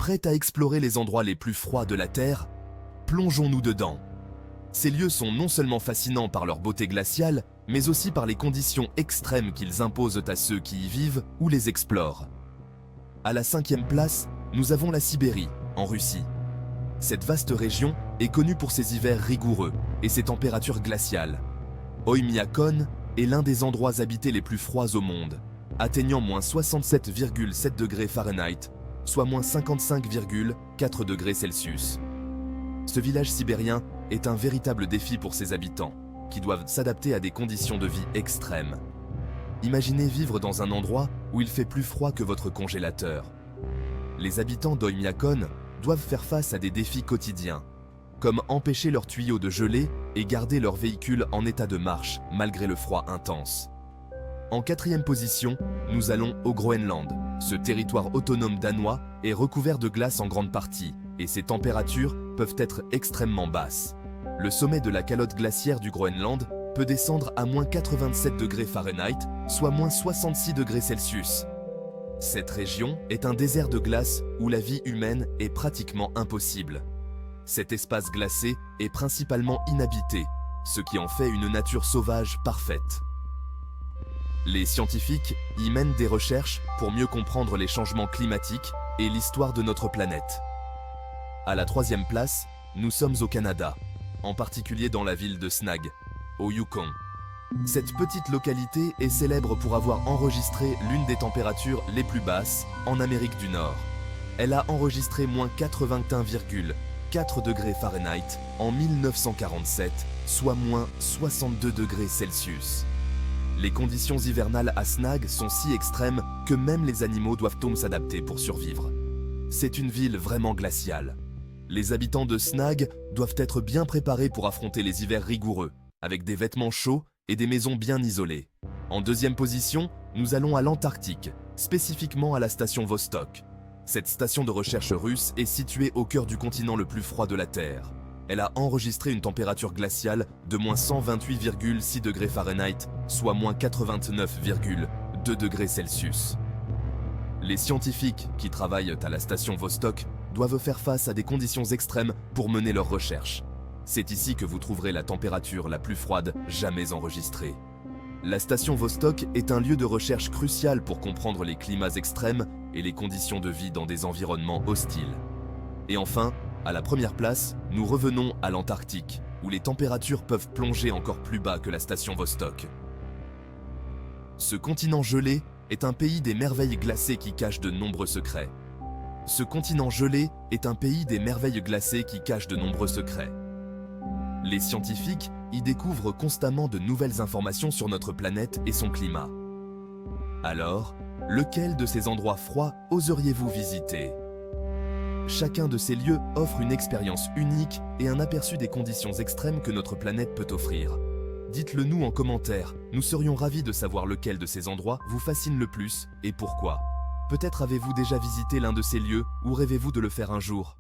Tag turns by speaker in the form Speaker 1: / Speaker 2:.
Speaker 1: Prête à explorer les endroits les plus froids de la Terre? Plongeons-nous dedans. Ces lieux sont non seulement fascinants par leur beauté glaciale, mais aussi par les conditions extrêmes qu'ils imposent à ceux qui y vivent ou les explorent. À la 5e place, nous avons la Sibérie, en Russie. Cette vaste région est connue pour ses hivers rigoureux et ses températures glaciales. Oymyakon est l'un des endroits habités les plus froids au monde, atteignant moins 67,7 degrés Fahrenheit, soit moins 55,4 degrés Celsius. Ce village sibérien est un véritable défi pour ses habitants, qui doivent s'adapter à des conditions de vie extrêmes. Imaginez vivre dans un endroit où il fait plus froid que votre congélateur. Les habitants d'Oymyakon doivent faire face à des défis quotidiens, comme empêcher leurs tuyaux de geler et garder leur véhicule en état de marche malgré le froid intense. En 4e position, nous allons au Groenland. Ce territoire autonome danois est recouvert de glace en grande partie, et ses températures peuvent être extrêmement basses. Le sommet de la calotte glaciaire du Groenland peut descendre à moins 87 degrés Fahrenheit, soit moins 66 degrés Celsius. Cette région est un désert de glace où la vie humaine est pratiquement impossible. Cet espace glacé est principalement inhabité, ce qui en fait une nature sauvage parfaite. Les scientifiques y mènent des recherches pour mieux comprendre les changements climatiques et l'histoire de notre planète. À la 3e place, nous sommes au Canada, en particulier dans la ville de Snag, au Yukon. Cette petite localité est célèbre pour avoir enregistré l'une des températures les plus basses en Amérique du Nord. Elle a enregistré moins 81,4 degrés Fahrenheit en 1947, soit moins 62 degrés Celsius. Les conditions hivernales à Snag sont si extrêmes que même les animaux doivent s'adapter pour survivre. C'est une ville vraiment glaciale. Les habitants de Snag doivent être bien préparés pour affronter les hivers rigoureux, avec des vêtements chauds et des maisons bien isolées. En 2e position, nous allons à l'Antarctique, spécifiquement à la station Vostok. Cette station de recherche russe est située au cœur du continent le plus froid de la Terre. Elle a enregistré une température glaciale de moins 128,6 degrés Fahrenheit, soit moins 89,2 degrés Celsius. Les scientifiques qui travaillent à la station Vostok doivent faire face à des conditions extrêmes pour mener leurs recherches. C'est ici que vous trouverez la température la plus froide jamais enregistrée. La station Vostok est un lieu de recherche crucial pour comprendre les climats extrêmes et les conditions de vie dans des environnements hostiles. Et enfin, à la 1re place, nous revenons à l'Antarctique, où les températures peuvent plonger encore plus bas que la station Vostok. Ce continent gelé est un pays des merveilles glacées qui cache de nombreux secrets. Ce continent gelé est un pays des merveilles glacées qui cache de nombreux secrets. Les scientifiques y découvrent constamment de nouvelles informations sur notre planète et son climat. Alors, lequel de ces endroits froids oseriez-vous visiter? Chacun de ces lieux offre une expérience unique et un aperçu des conditions extrêmes que notre planète peut offrir. Dites-le nous en commentaire, nous serions ravis de savoir lequel de ces endroits vous fascine le plus et pourquoi. Peut-être avez-vous déjà visité l'un de ces lieux ou rêvez-vous de le faire un jour?